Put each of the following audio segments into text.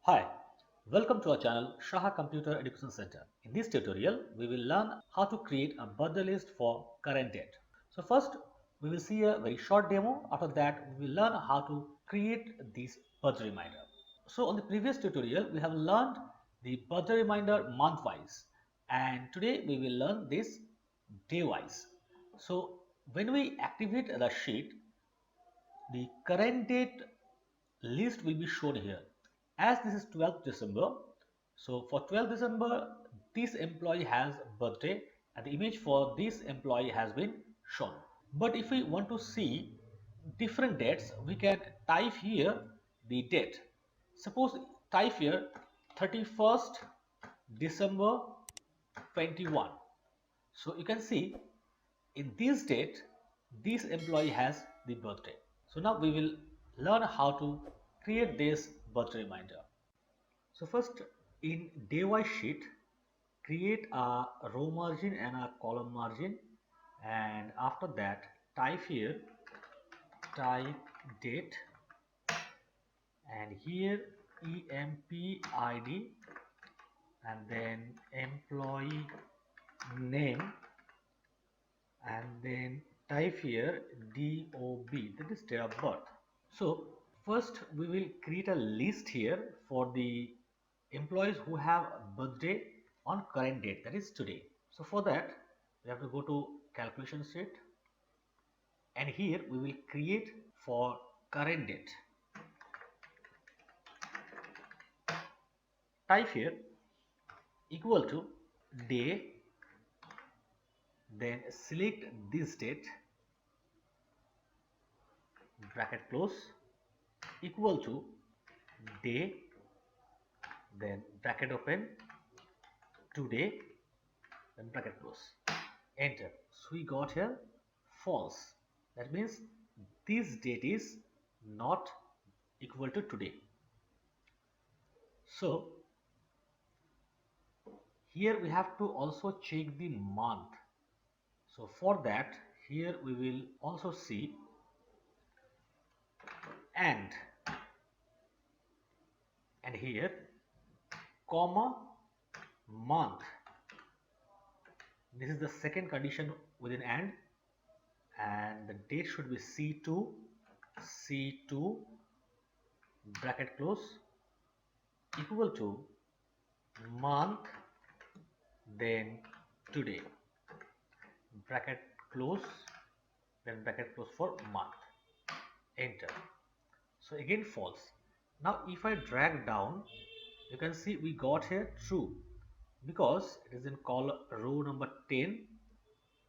Hi, welcome to our channel Shaha Computer Education Center. In this tutorial, we will learn how to create a birthday list for current date. So first, we will see a very short demo. After that, we will learn how to create this birthday reminder. So on the previous tutorial, we have learned the birthday reminder month-wise, and today we will learn this day-wise. So when we activate the sheet, the current date list will be shown here. As this is 12th December, so for 12th December, this employee has birthday and the image for this employee has been shown. But if we want to see different dates, we can type here the date. Suppose type here 31st December 21. So you can see in this date, this employee has the birthday. So now we will learn how to create this birthday reminder. So first in day-wise sheet, create a row margin and a column margin, and after that type here type date, and here empid, and then employee name, and then type here DOB, that is date of birth. So first we will create a list here for the employees who have birthday on current date, that is today. So for that we have to go to calculation sheet, and here we will create for current date. Type here equal to day, then select this date, bracket close, equal to day, then bracket open, today, then bracket close, enter. So we got here false. That means this date is not equal to today. So here we have to also check the month. So for that, here we will also see and here comma month. This is the second condition within and the date should be C2 bracket close, equal to month, then today, bracket close, then bracket close for month, enter. So again false. Now if I drag down, you can see we got here true, because it is in column row number 10,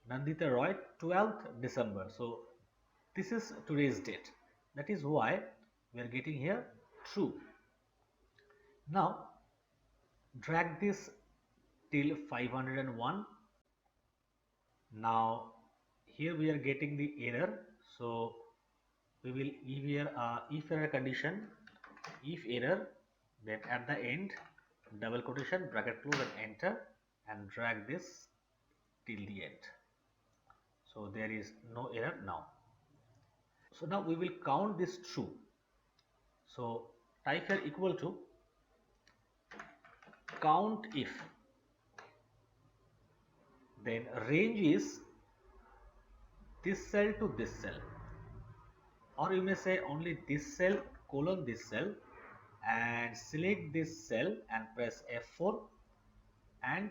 Nandita Roy, 12th December. So this is today's date. That is why we are getting here true. Now drag this till 501. Now here we are getting the error. So we will give here if error condition, if error, then at the end double quotation, bracket close, and enter, and drag this till the end. So there is no error now. So now we will count this true. So type here equal to count if, then range is this cell to this cell, or you may say only this cell colon this cell, and select this cell and press F4 and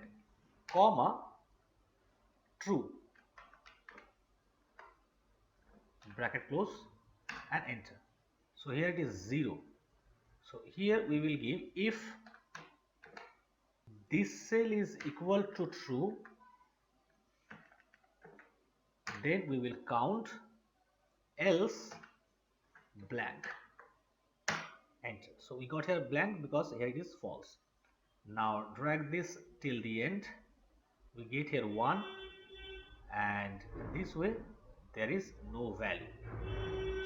comma true, bracket close, and enter. So here it is 0. So here we will give if this cell is equal to true, then we will count, else blank, enter. So we got here blank because here it is false. Now drag this till the end, we get here 1, and this way there is no value.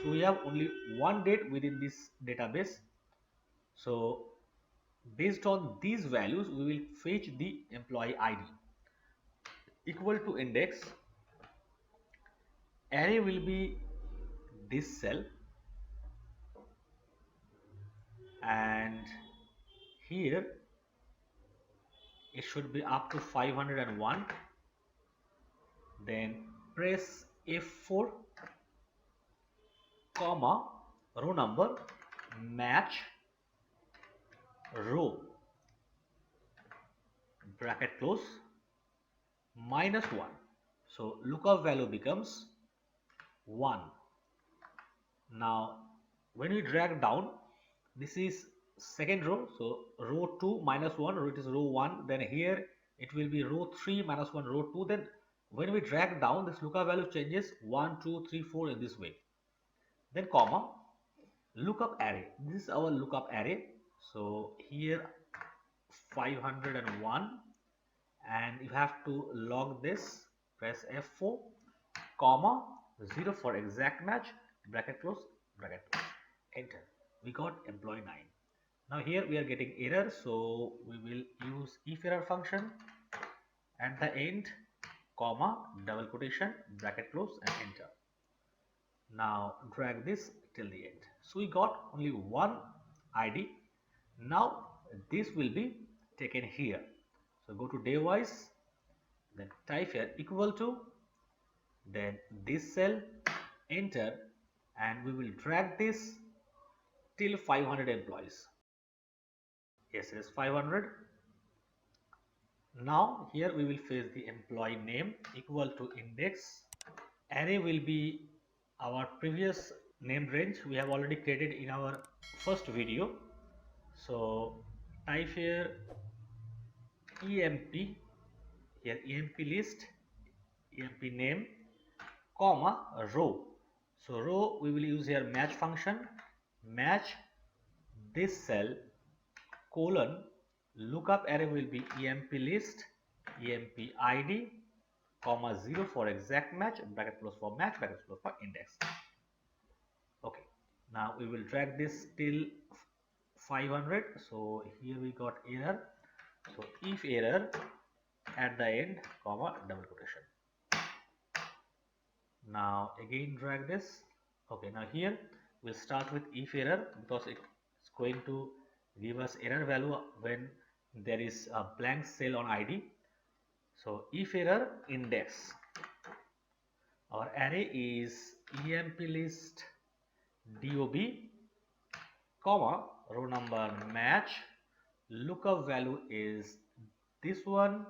So we have only one date within this database. So based on these values we will fetch the employee ID equal to index, array will be this cell, and here it should be up to 501. Then press F4, comma, row number, match row, bracket close, -1. So lookup value becomes 1. Now when we drag down, this is second row, so row 2 -1, it is row 1. Then here it will be row 3 -1, row 2. Then when we drag down, this lookup value changes 1 2 3 4 in this way. Then comma, lookup array. This is our lookup array. So here 501, and you have to log this. Press F4, comma, 0 for exact match, bracket close, enter. We got employee 9. Now here we are getting error, so we will use if error function at the end, comma, double quotation, bracket close, and enter. Now drag this till the end. So we got only one ID. Now this will be taken here. So go to daywise, then type here equal to, then this cell, enter, and we will drag this till 500 employees. Yes, it is 500. Now here we will face the employee name equal to index. Array will be our previous name range we have already created in our first video. So type here emp, here emp list, emp name, comma, row. So row we will use here match function, match this cell, colon, lookup array will be emp list, emp id, comma, 0 for exact match, bracket close for match, bracket close for index. Okay, now we will drag this till 500. So here we got error. So if error at the end, comma, double quotation. Now again drag this. Okay, now here we'll start with if error, because it's going to give us error value when there is a blank cell on ID. So if error index, our array is emp list dob, comma, row number match, lookup value is this one,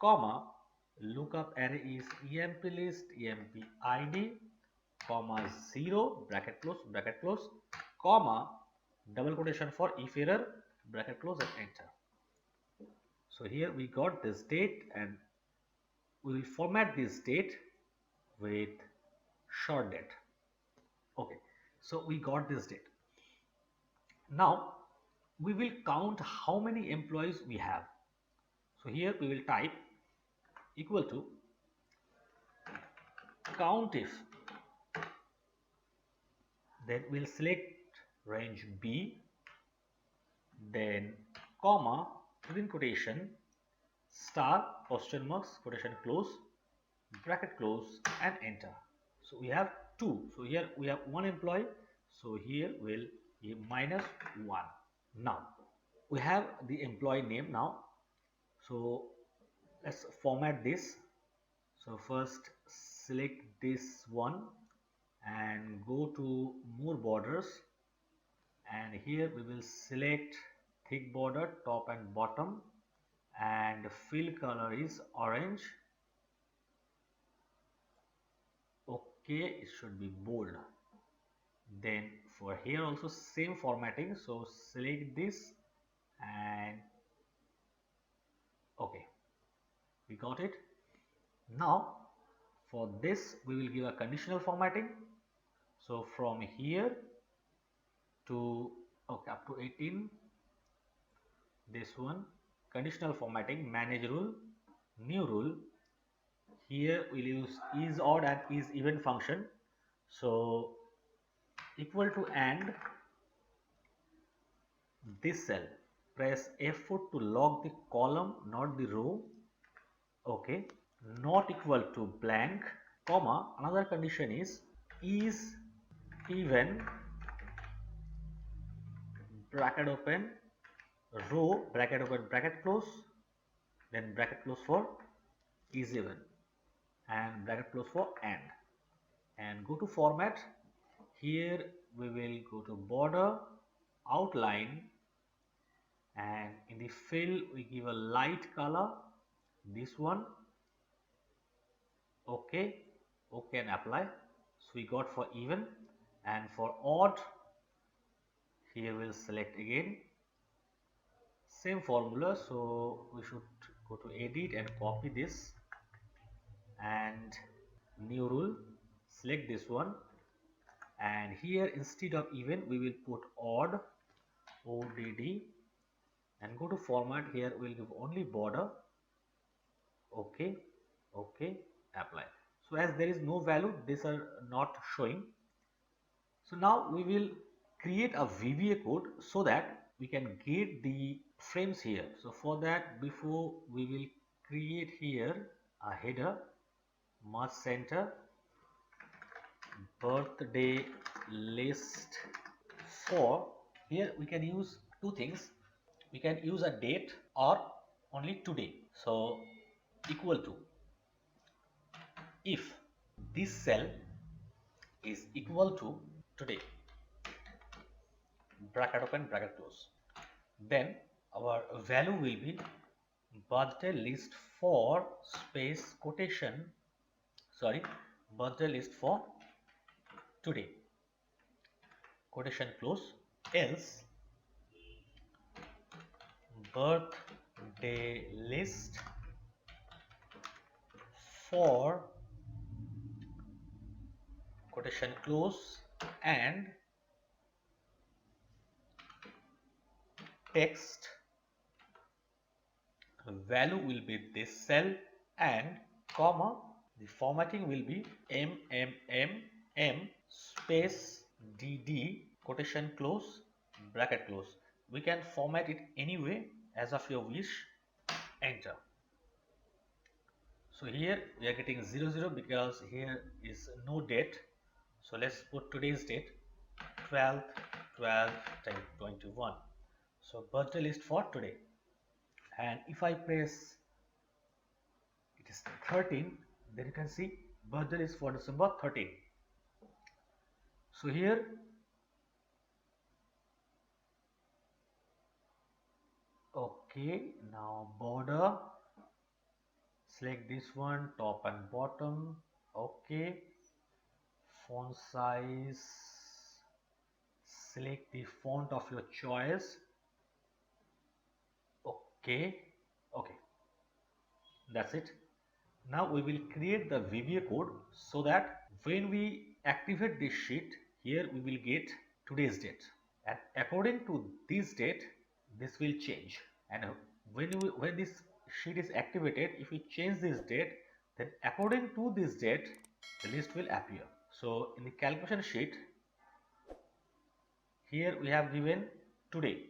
comma, lookup array is emp list emp id, comma, 0, bracket close, comma, double quotation for if error, bracket close, and enter. So here we got this date, and we will format this date with short date. Okay, so we got this date. Now we will count how many employees we have. So here we will type equal to COUNTIF, then we'll select range B, then comma, within quotation, star, question marks, quotation close, bracket close, and enter. So we have 2. So here we have 1 employee. So here we'll give -1. Now we have the employee name now. So let's format this. So first select this one and go to more borders, and here we will select thick border top and bottom, and fill color is orange. Okay, it should be bold. Then for here also same formatting, so select this and okay, we got it. Now for this we will give a conditional formatting. So from here to okay, up to 18, this one, conditional formatting, manage rule, new rule. Here we'll use is odd and is even function. So equal to and this cell, press F4 to log the column, not the row. Okay, not equal to blank, comma, another condition is even, bracket open, row bracket open bracket close, then bracket close for is even, and bracket close for and go to format. Here we will go to border, outline, and in the fill we give a light color, this one. Okay, okay, and apply. So we got for even, and for odd, here we'll select again same formula. So we should go to edit and copy this, and new rule, select this one, and here instead of even we will put odd, odd, and go to format. Here we'll give only border. Okay, okay, apply. So as there is no value, these are not showing. So now we will create a VBA code so that we can get the frames here. So for that, before we will create here a header, merge center, birthday list for. Here we can use two things. We can use a date or only today. So equal to, if this cell is equal to today, bracket open bracket close, then our value will be birthday list for space quotation, sorry, birthday list for today, quotation close, else birthday list for quotation close, and text value will be this cell, and comma, the formatting will be MMMM space DD quotation close bracket close. We can format it anyway as of your wish. Enter. So here we are getting 00 because here is no date. So let's put today's date, 12th 12 21. So birthday list for today, and if I press it is 13, then you can see birthday is for December 13. So here okay, now border, select this one, top and bottom. Okay, font size, select the font of your choice. Okay, okay, that's it. Now we will create the VBA code so that when we activate this sheet, here we will get today's date, and according to this date this will change. And when this sheet is activated, if we change this date, then according to this date the list will appear. So in the calculation sheet, here we have given today.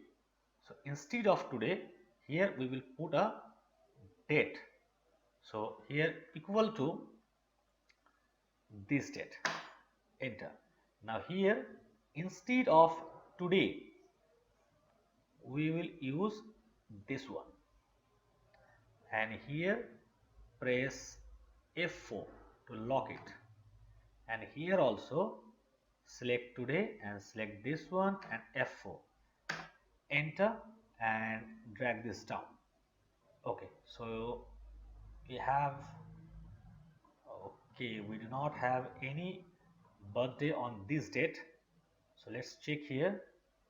So instead of today, here we will put a date. So here equal to this date. Enter. Now here instead of today, we will use this one, and here press F4 to lock it, and here also select today and select this one and F4, enter, and drag this down. Okay, so we have, okay, we do not have any birthday on this date. So let's check here.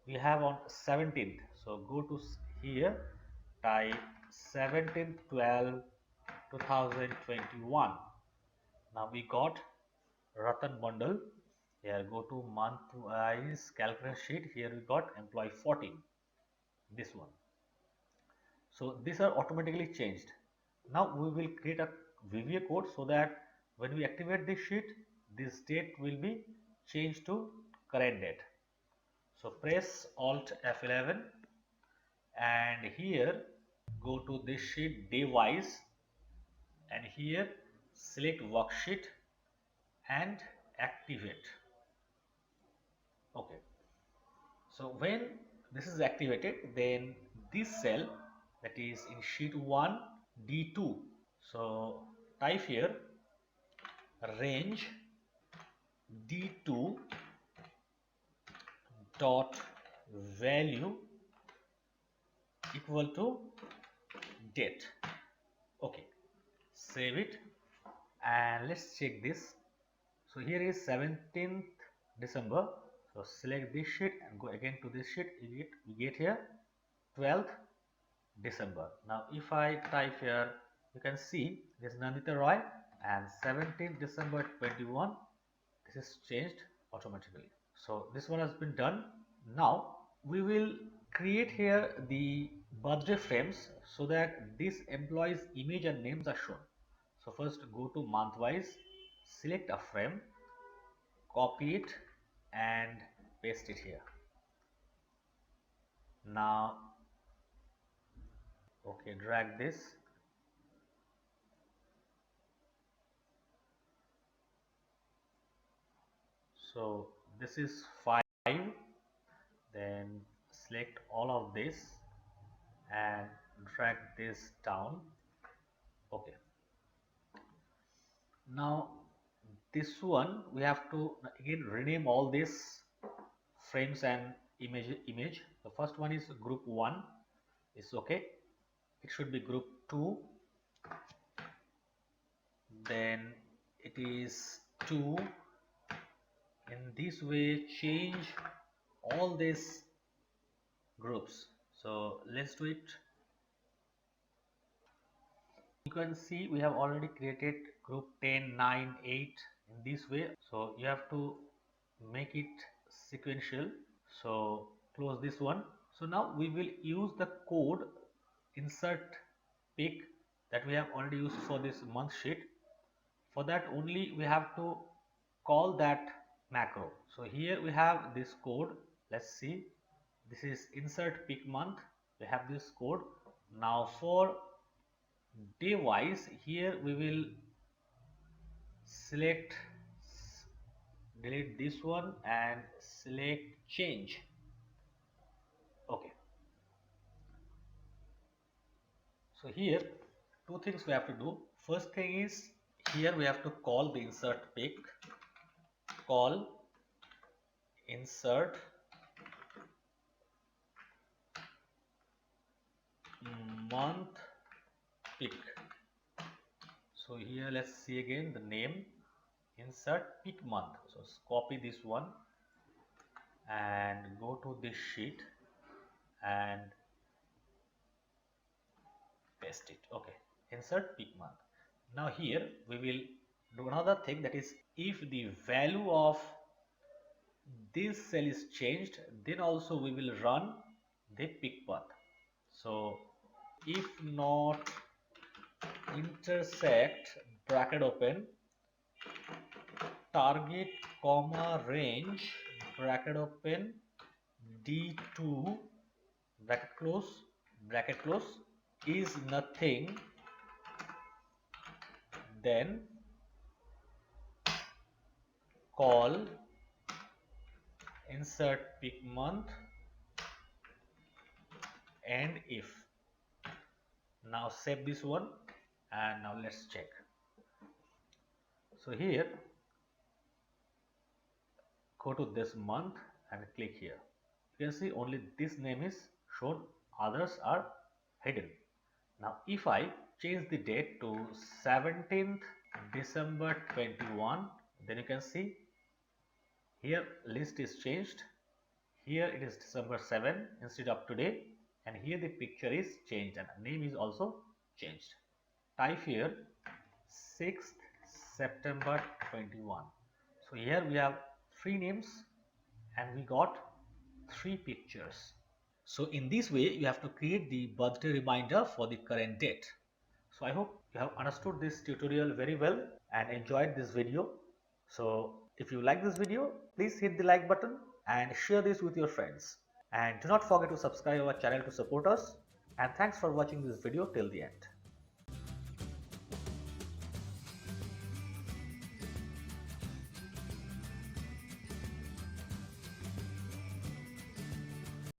We have on 17th. So go to here, type 17th 12 2021. Now we got Ratan bundle. Here go to month wise calculation sheet. Here we got employee 14. This one. So these are automatically changed. Now we will create a VBA code so that when we activate this sheet, this date will be changed to current date. So press Alt F11, and here go to this sheet day wise, and here select worksheet and activate. Okay. So when this is activated, then this cell, that is in sheet 1 D2. So type here range D2 dot value equal to date. Okay, save it and let's check this. So here is 17th December. So select this sheet and go again to this sheet. We get here 12th December. Now if I type here, you can see this is Nandita Roy and 17th December 21. This is changed automatically. So this one has been done. Now we will create here the birthday frames so that this employee's image and names are shown. So first go to month wise, select a frame, copy it and paste it here. Now okay, drag this. So this is 5, then select all of this and drag this down. Okay, now this one we have to again rename all these frames and image. The first one is group 1 is okay, it should be group 2, then it is 2. In this way change all these groups. So let's do it. You can see we have already created group 10, 9, 8 in this way. So you have to make it sequential. So close this one. So now we will use the code insert pick that we have already used for this month sheet. For that only we have to call that macro. So here we have this code. Let's see, this is insert pick month. We have this code. Now for day wise, here we will select, delete this one and select change. Okay, so here two things we have to do. First thing is here we have to call the insert pick, call insert month pick. So here let's see again the name, insert pick month. So copy this one and go to this sheet and paste it. Okay, insert pick month. Now here we will do another thing, that is if the value of this cell is changed, then also we will run the pick path. So if not intersect bracket open target comma range bracket open D2 bracket close is nothing, then call insert pick month and if. Now save this one and now let's check. So here go to this month and click here. You can see only this name is shown, others are hidden. Now if I change the date to 17th December 21, then you can see here list is changed. Here it is December 7 instead of today, and here the picture is changed and name is also changed. Type here 6th September 21. So here we have 3 names and we got 3 pictures. So in this way you have to create the birthday reminder for the current date. So I hope you have understood this tutorial very well and enjoyed this video. So if you like this video, please hit the like button and share this with your friends. And do not forget to subscribe our channel to support us. And thanks for watching this video till the end.